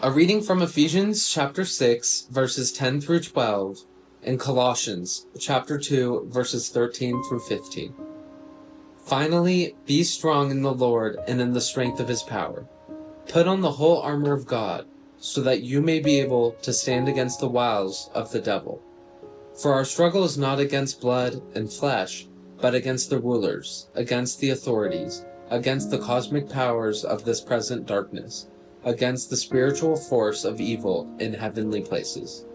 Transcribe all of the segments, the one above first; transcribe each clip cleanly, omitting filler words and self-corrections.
A reading from Ephesians chapter 6, verses 10 through 12, and Colossians chapter 2, verses 13 through 15. Finally, be strong in the Lord and in the strength of his power. Put on the whole armor of God, so that you may be able to stand against the wiles of the devil. For our struggle is not against blood and flesh, but against the rulers, against the authorities, against the cosmic powers of this present darkness, against the spiritual force of evil in heavenly places.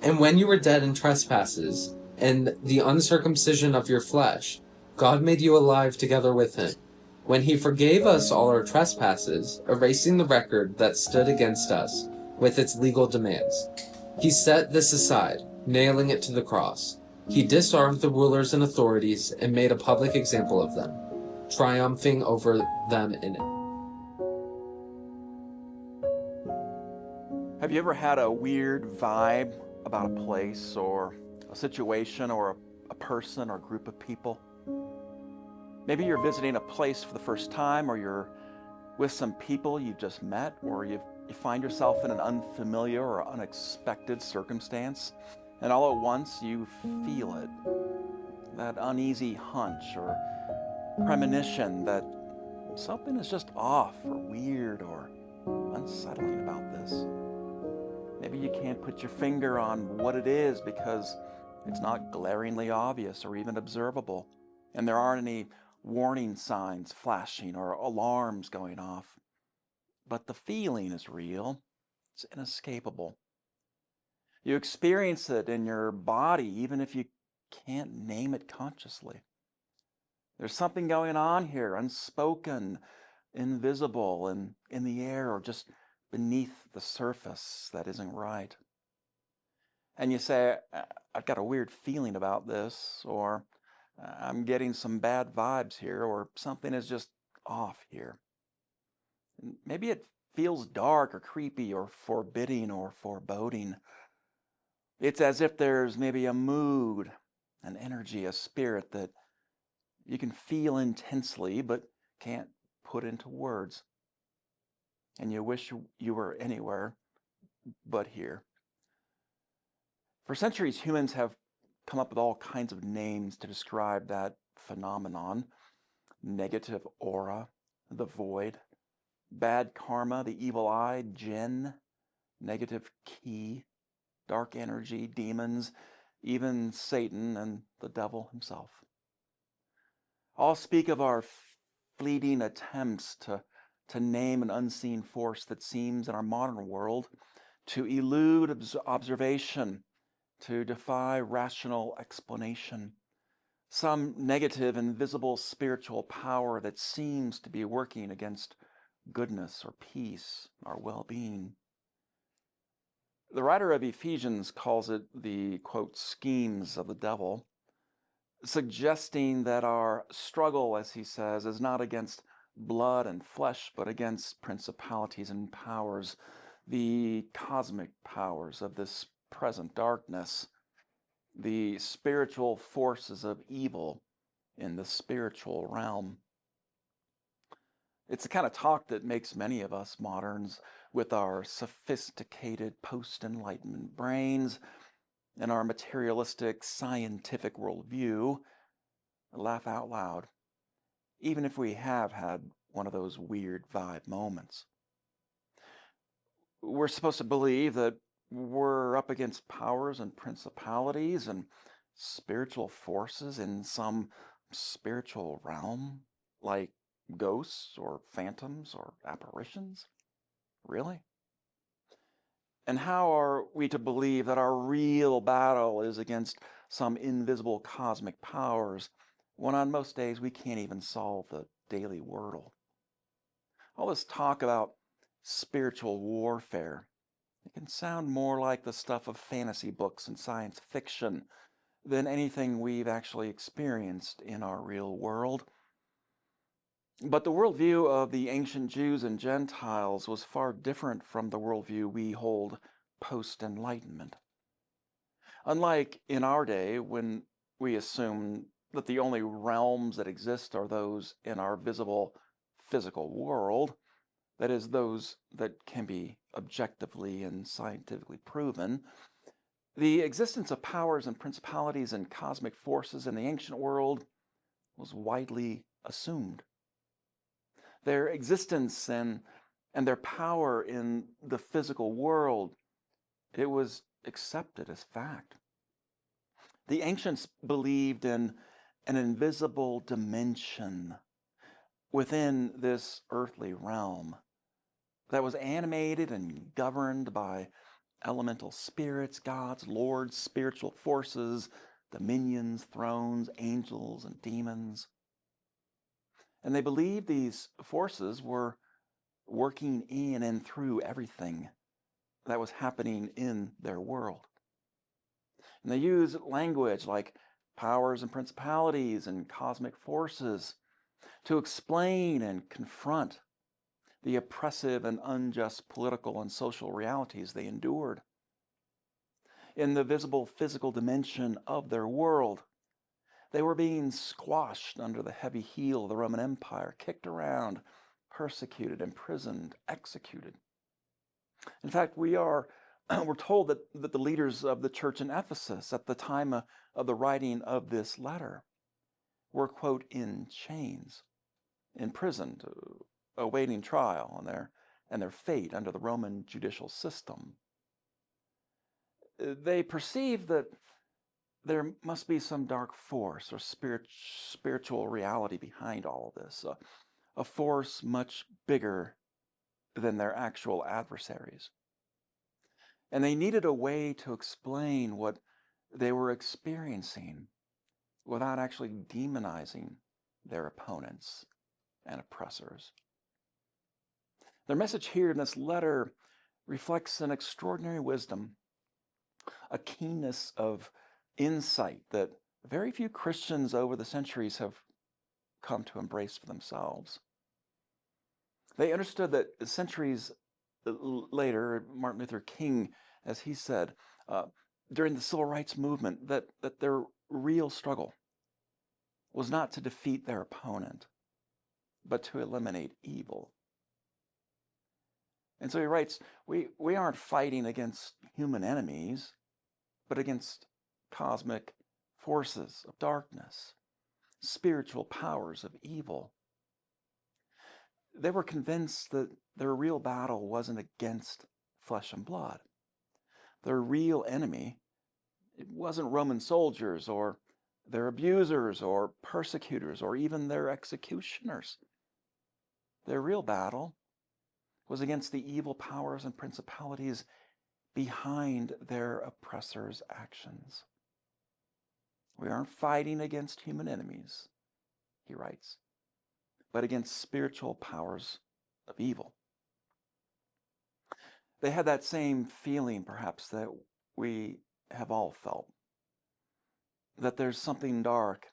And when you were dead in trespasses and the uncircumcision of your flesh, God made you alive together with him, when he forgave us all our trespasses, erasing the record that stood against us with its legal demands. He set this aside, nailing it to the cross. He disarmed the rulers and authorities and made a public example of them, triumphing over them in it. Have you ever had a weird vibe about a place or a situation or a person or group of people? Maybe you're visiting a place for the first time, or you're with some people you've just met, or you find yourself in an unfamiliar or unexpected circumstance, and all at once you feel it. That uneasy hunch or premonition that something is just off or weird or unsettling about this. Maybe you can't put your finger on what it is because it's not glaringly obvious or even observable, and there aren't any warning signs flashing or alarms going off. But the feeling is real. It's inescapable. You experience it in your body even if you can't name it consciously. There's something going on here, unspoken, invisible, and in the air or just beneath the surface that isn't right. And you say, I've got a weird feeling about this, or I'm getting some bad vibes here, or something is just off here. Maybe it feels dark or creepy or forbidding or foreboding. It's as if there's maybe a mood, an energy, a spirit that you can feel intensely but can't put into words. And you wish you were anywhere but here. For centuries, humans have come up with all kinds of names to describe that phenomenon. Negative aura, the void, bad karma, the evil eye, jinn, negative ki, dark energy, demons, even Satan and the devil himself. All speak of our fleeting attempts to name an unseen force that seems in our modern world to elude observation, to defy rational explanation. Some negative, invisible spiritual power that seems to be working against goodness or peace or well-being. The writer of Ephesians calls it the, quote, schemes of the devil, suggesting that our struggle, as he says, is not against blood and flesh, but against principalities and powers, the cosmic powers of this present darkness, the spiritual forces of evil in the spiritual realm. It's the kind of talk that makes many of us moderns, with our sophisticated post-Enlightenment brains and our materialistic scientific worldview, laugh out loud, even if we have had one of those weird vibe moments. We're supposed to believe that we're up against powers and principalities and spiritual forces in some spiritual realm, like ghosts or phantoms or apparitions? Really? And how are we to believe that our real battle is against some invisible cosmic powers when on most days we can't even solve the daily wordle? All this talk about spiritual warfare, it can sound more like the stuff of fantasy books and science fiction than anything we've actually experienced in our real world. But the worldview of the ancient Jews and Gentiles was far different from the worldview we hold post-Enlightenment. Unlike in our day, when we assume that the only realms that exist are those in our visible physical world, that is, those that can be objectively and scientifically proven, the existence of powers and principalities and cosmic forces in the ancient world was widely assumed. Their existence and their power in the physical world, it was accepted as fact. The ancients believed in an invisible dimension within this earthly realm that was animated and governed by elemental spirits, gods, lords, spiritual forces, dominions, thrones, angels, and demons. And they believed these forces were working in and through everything that was happening in their world. And they used language like powers and principalities and cosmic forces to explain and confront the oppressive and unjust political and social realities they endured. In the visible physical dimension of their world, they were being squashed under the heavy heel of the Roman Empire, kicked around, persecuted, imprisoned, executed. In fact, we're told that the leaders of the church in Ephesus at the time of the writing of this letter were, quote, in chains, imprisoned, awaiting trial and their fate under the Roman judicial system. They perceived that there must be some dark force or spiritual reality behind all of this, a force much bigger than their actual adversaries. And they needed a way to explain what they were experiencing without actually demonizing their opponents and oppressors. Their message here in this letter reflects an extraordinary wisdom, a keenness of insight that very few Christians over the centuries have come to embrace for themselves. They understood that centuries later, Martin Luther King, as he said, during the civil rights movement, that their real struggle was not to defeat their opponent, but to eliminate evil. And so he writes, we aren't fighting against human enemies, but against cosmic forces of darkness, spiritual powers of evil. They were convinced that their real battle wasn't against flesh and blood. Their real enemy, it wasn't Roman soldiers or their abusers or persecutors or even their executioners. Their real battle was against the evil powers and principalities behind their oppressors' actions. We aren't fighting against human enemies, he writes, but against spiritual powers of evil. They had that same feeling, perhaps, that we have all felt, that there's something dark,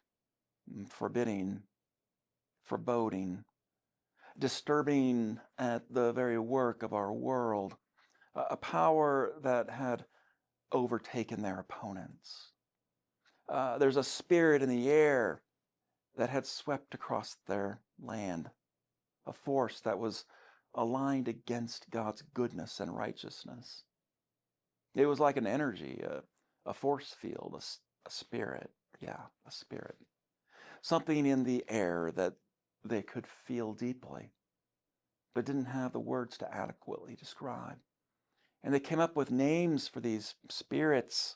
forbidding, foreboding, disturbing at the very work of our world, a power that had overtaken their opponents. There's a spirit in the air that had swept across their land, a force that was aligned against God's goodness and righteousness. It was like an energy, a force field, a spirit. Yeah, a spirit. Something in the air that they could feel deeply, but didn't have the words to adequately describe. And they came up with names for these spirits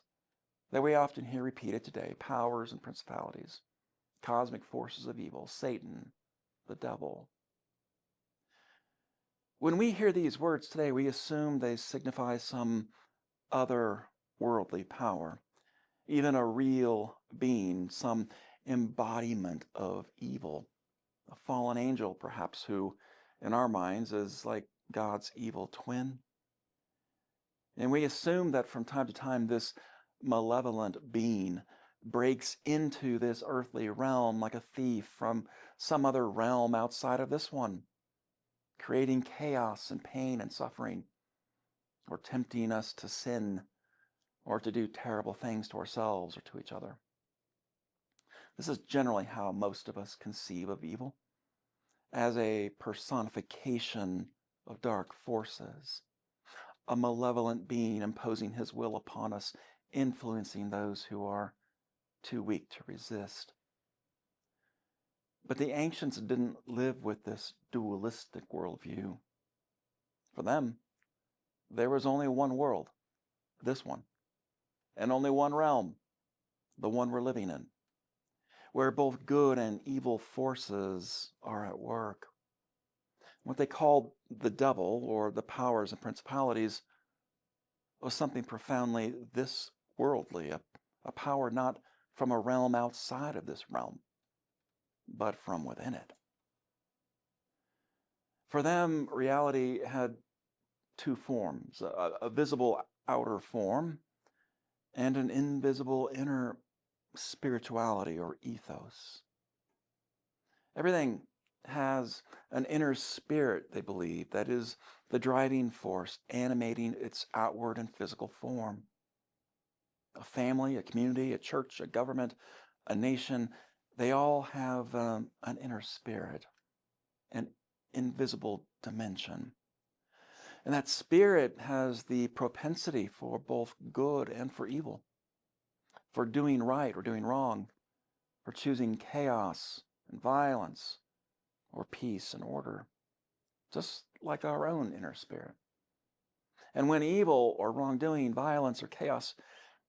that we often hear repeated today: powers and principalities, cosmic forces of evil, Satan, the devil. When we hear these words today, we assume they signify some other worldly power, even a real being, some embodiment of evil, a fallen angel perhaps, who in our minds is like God's evil twin. And we assume that from time to time this malevolent being breaks into this earthly realm like a thief from some other realm outside of this one, creating chaos and pain and suffering, or tempting us to sin or to do terrible things to ourselves or to each other. This is generally how most of us conceive of evil, as a personification of dark forces, a malevolent being imposing his will upon us, influencing those who are too weak to resist. But the ancients didn't live with this dualistic worldview. For them, there was only one world, this one, and only one realm, the one we're living in, where both good and evil forces are at work. What they called the devil, or the powers and principalities, was something profoundly this worldly, a power not from a realm outside of this realm, but from within it. For them, reality had two forms, a visible outer form and an invisible inner spirituality or ethos. Everything has an inner spirit, they believe, that is the driving force animating its outward and physical form. A family, a community, a church, a government, a nation, they all have an inner spirit, an invisible dimension. And that spirit has the propensity for both good and for evil, for doing right or doing wrong, for choosing chaos and violence or peace and order, just like our own inner spirit. And when evil or wrongdoing, violence or chaos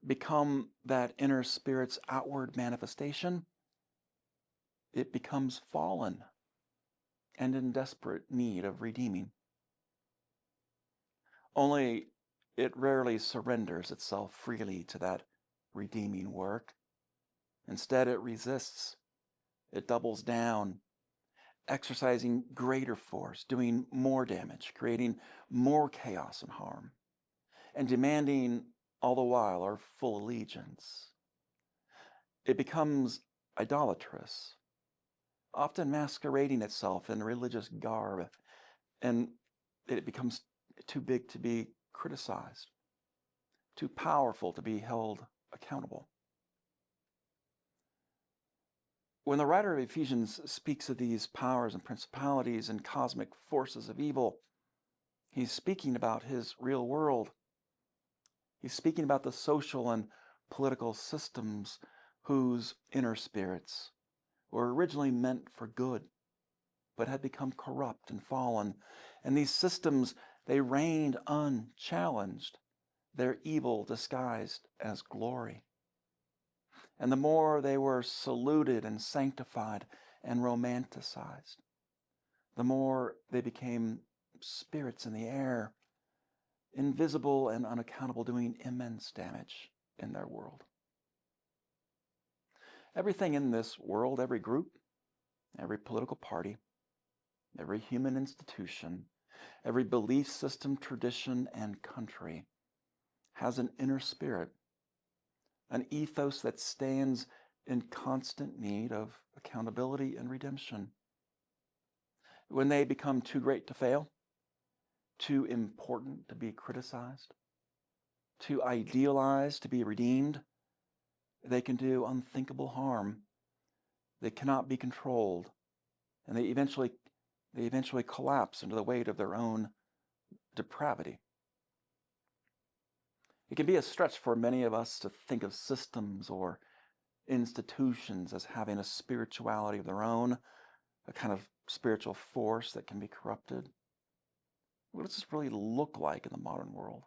become that inner spirit's outward manifestation, it becomes fallen and in desperate need of redeeming. Only it rarely surrenders itself freely to that redeeming work. Instead, it resists. It doubles down, exercising greater force, doing more damage, creating more chaos and harm, and demanding all the while our full allegiance. It becomes idolatrous, often masquerading itself in religious garb, and it becomes too big to be criticized, too powerful to be held accountable. When the writer of Ephesians speaks of these powers and principalities and cosmic forces of evil, he's speaking about his real world. He's speaking about the social and political systems whose inner spirits were originally meant for good, but had become corrupt and fallen. And these systems, they reigned unchallenged, their evil disguised as glory. And the more they were saluted and sanctified and romanticized, the more they became spirits in the air, invisible and unaccountable, doing immense damage in their world. Everything in this world, every group, every political party, every human institution, every belief system, tradition, and country has an inner spirit, an ethos that stands in constant need of accountability and redemption. When they become too great to fail, too important to be criticized, too idealized to be redeemed, they can do unthinkable harm. They cannot be controlled, and they eventually collapse under the weight of their own depravity. It can be a stretch for many of us to think of systems or institutions as having a spirituality of their own, a kind of spiritual force that can be corrupted. What does this really look like in the modern world?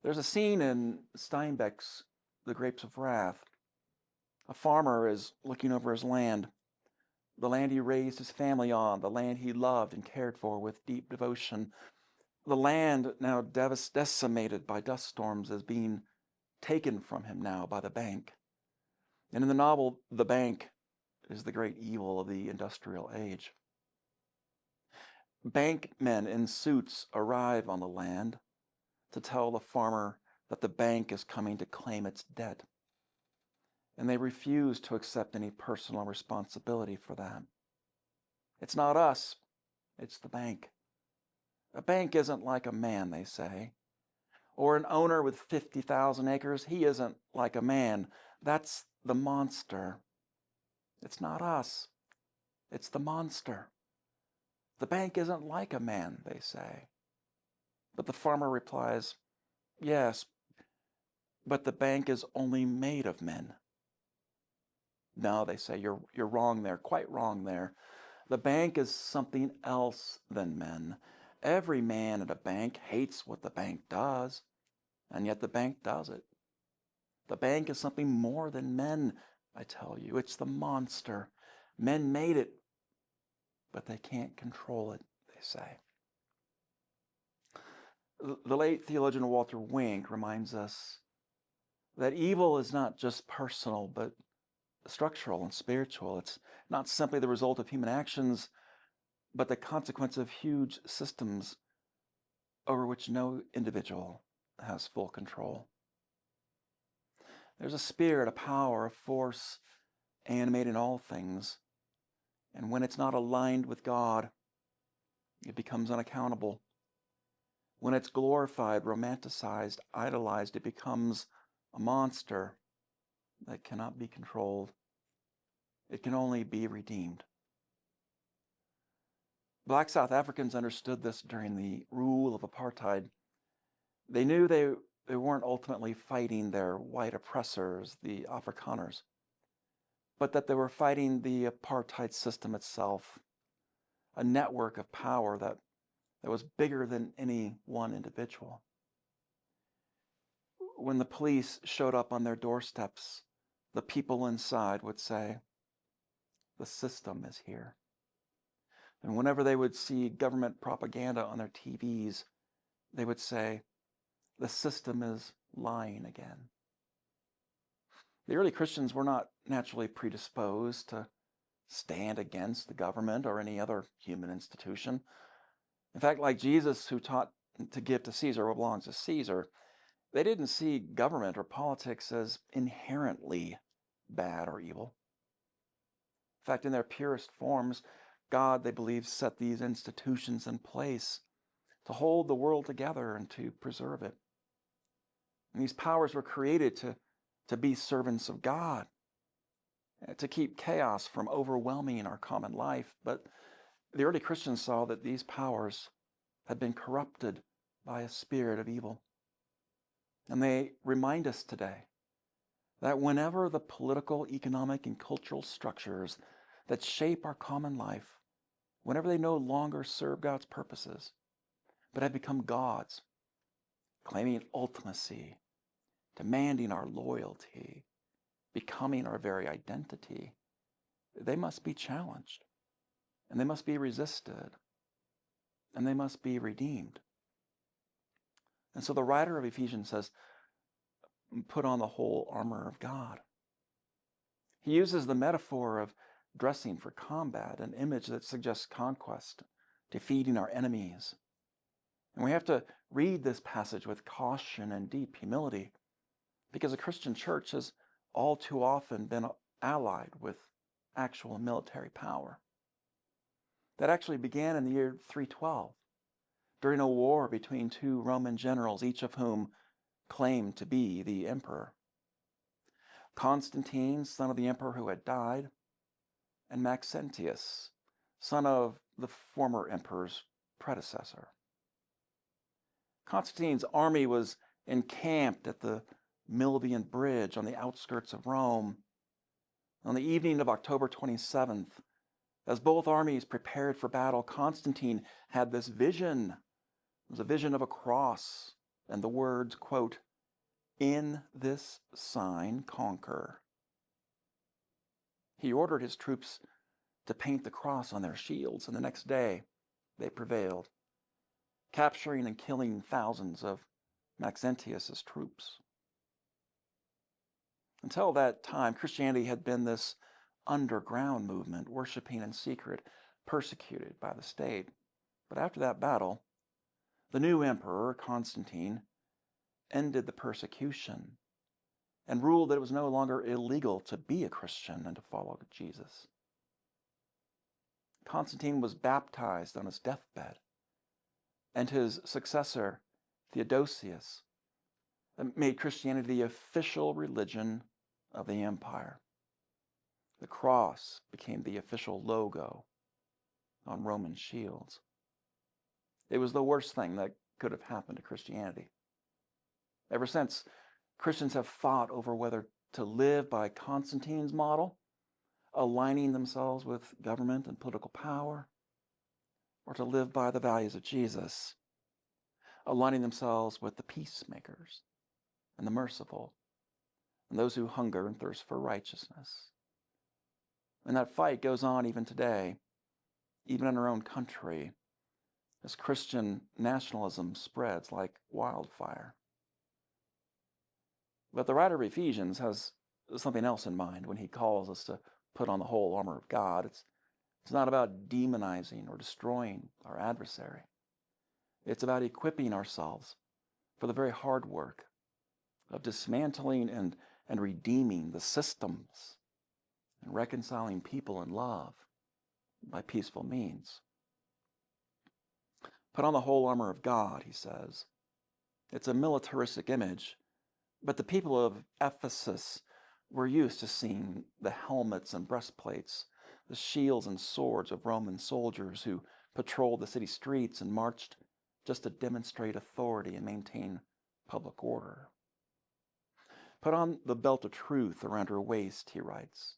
There's a scene in Steinbeck's The Grapes of Wrath. A farmer is looking over his land, the land he raised his family on, the land he loved and cared for with deep devotion. The land, now decimated by dust storms, is being taken from him now by the bank. And in the novel, the bank is the great evil of the industrial age. Bankmen in suits arrive on the land to tell the farmer that the bank is coming to claim its debt. And they refuse to accept any personal responsibility for that. It's not us, it's the bank. A bank isn't like a man, they say. Or an owner with 50,000 acres, he isn't like a man. That's the monster. It's not us, it's the monster. The bank isn't like a man, they say. But the farmer replies, yes, but the bank is only made of men. No, they say, you're wrong there, quite wrong there. The bank is something else than men. Every man at a bank hates what the bank does, and yet the bank does it. The bank is something more than men, I tell you. It's the monster. Men made it, but they can't control it, they say. The late theologian Walter Wink reminds us that evil is not just personal, but structural and spiritual. It's not simply the result of human actions, but the consequence of huge systems over which no individual has full control. There's a spirit, a power, a force animating all things, and when it's not aligned with God, it becomes unaccountable. When it's glorified, romanticized, idolized, it becomes a monster that cannot be controlled. It can only be redeemed. Black South Africans understood this during the rule of apartheid. They knew they weren't ultimately fighting their white oppressors, the Afrikaners, but that they were fighting the apartheid system itself, a network of power that was bigger than any one individual. When the police showed up on their doorsteps, the people inside would say, the system is here. And whenever they would see government propaganda on their TVs, they would say, the system is lying again. The early Christians were not naturally predisposed to stand against the government or any other human institution. In fact, like Jesus, who taught to give to Caesar what belongs to Caesar, they didn't see government or politics as inherently bad or evil. In fact, in their purest forms, God, they believed, set these institutions in place to hold the world together and to preserve it. And these powers were created to be servants of God, to keep chaos from overwhelming our common life. But the early Christians saw that these powers had been corrupted by a spirit of evil. And they remind us today that whenever the political, economic, and cultural structures that shape our common life, whenever they no longer serve God's purposes, but have become gods, claiming ultimacy, demanding our loyalty, becoming our very identity, they must be challenged, and they must be resisted, and they must be redeemed. And so the writer of Ephesians says, put on the whole armor of God. He uses the metaphor of dressing for combat, an image that suggests conquest, defeating our enemies. And we have to read this passage with caution and deep humility, because the Christian church has all too often been allied with actual military power. That actually began in the year 312, during a war between two Roman generals, each of whom claimed to be the emperor. Constantine, son of the emperor who had died, and Maxentius, son of the former emperor's predecessor. Constantine's army was encamped at the Milvian Bridge on the outskirts of Rome. On the evening of October 27th, as both armies prepared for battle, Constantine had this vision. It was a vision of a cross and the words, quote, "In this sign conquer." He ordered his troops to paint the cross on their shields, and the next day they prevailed, capturing and killing thousands of Maxentius's troops. Until that time, Christianity had been this underground movement, worshiping in secret, persecuted by the state. But after that battle, the new emperor, Constantine, ended the persecution and ruled that it was no longer illegal to be a Christian and to follow Jesus. Constantine was baptized on his deathbed, and his successor, Theodosius, made Christianity the official religion of the empire. The cross became the official logo on Roman shields. It was the worst thing that could have happened to Christianity. Ever since, Christians have fought over whether to live by Constantine's model, aligning themselves with government and political power, or to live by the values of Jesus, aligning themselves with the peacemakers and the merciful and those who hunger and thirst for righteousness. And that fight goes on even today, even in our own country, as Christian nationalism spreads like wildfire. But the writer of Ephesians has something else in mind when he calls us to put on the whole armor of God. It's not about demonizing or destroying our adversary. It's about equipping ourselves for the very hard work of dismantling and redeeming the systems and reconciling people in love by peaceful means. Put on the whole armor of God, he says. It's a militaristic image, but the people of Ephesus were used to seeing the helmets and breastplates, the shields and swords of Roman soldiers who patrolled the city streets and marched just to demonstrate authority and maintain public order. Put on the belt of truth around her waist, he writes,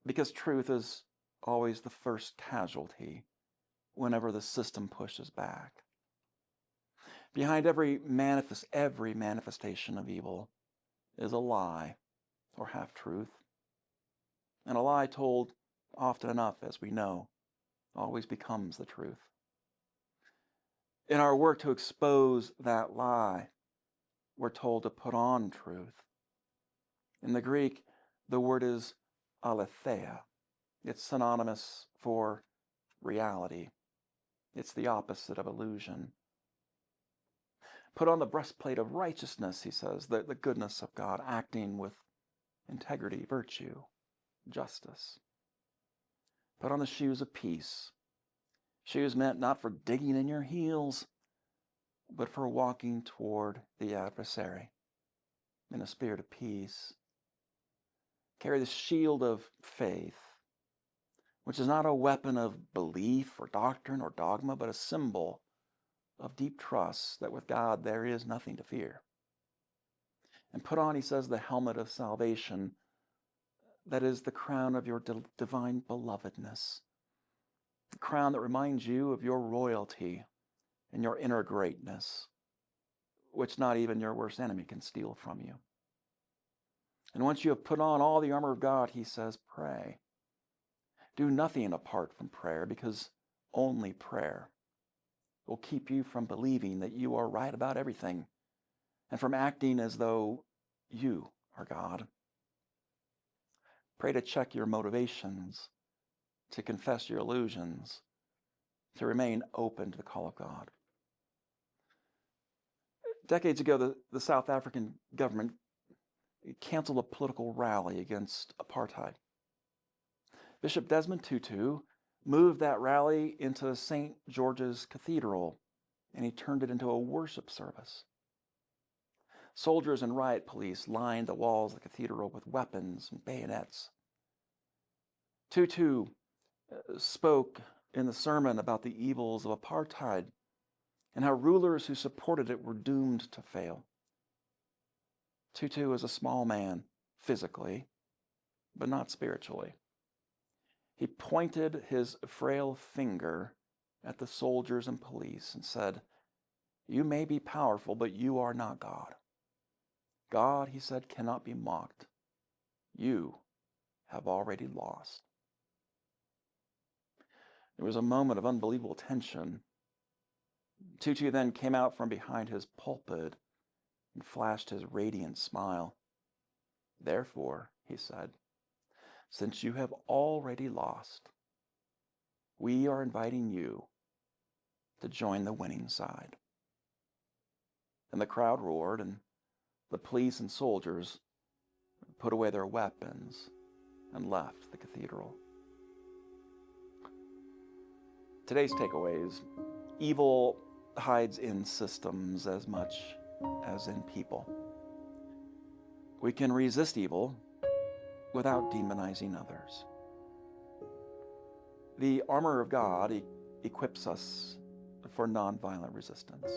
because truth is always the first casualty whenever the system pushes back. Behind every manifestation of evil is a lie or half-truth. And a lie told often enough, as we know, always becomes the truth. In our work to expose that lie, we're told to put on truth. In the Greek, the word is aletheia. It's synonymous for reality. It's the opposite of illusion. Put on the breastplate of righteousness, he says, the goodness of God, acting with integrity, virtue, justice. Put on the shoes of peace. Shoes meant not for digging in your heels, but for walking toward the adversary in a spirit of peace. Carry the shield of faith, which is not a weapon of belief or doctrine or dogma, but a symbol of deep trust that with God there is nothing to fear. And put on, he says, the helmet of salvation, that is the crown of your divine belovedness, the crown that reminds you of your royalty and your inner greatness, which not even your worst enemy can steal from you. And once you have put on all the armor of God, he says, pray. Do nothing apart from prayer, because only prayer will keep you from believing that you are right about everything and from acting as though you are God. Pray to check your motivations, to confess your illusions, to remain open to the call of God. Decades ago, the South African government canceled a political rally against apartheid. Bishop Desmond Tutu moved that rally into St. George's Cathedral, and he turned it into a worship service. Soldiers and riot police lined the walls of the cathedral with weapons and bayonets. Tutu spoke in the sermon about the evils of apartheid and how rulers who supported it were doomed to fail. Tutu is a small man, physically, but not spiritually. He pointed his frail finger at the soldiers and police and said, "You may be powerful, but you are not God. God," he said, "cannot be mocked. You have already lost." There was a moment of unbelievable tension. Tutu then came out from behind his pulpit and flashed his radiant smile. "Therefore," he said, "since you have already lost, we are inviting you to join the winning side." And the crowd roared, and the police and soldiers put away their weapons and left the cathedral. Today's takeaways: evil hides in systems as much as in people. We can resist evil without demonizing others. The armor of God equips us for nonviolent resistance.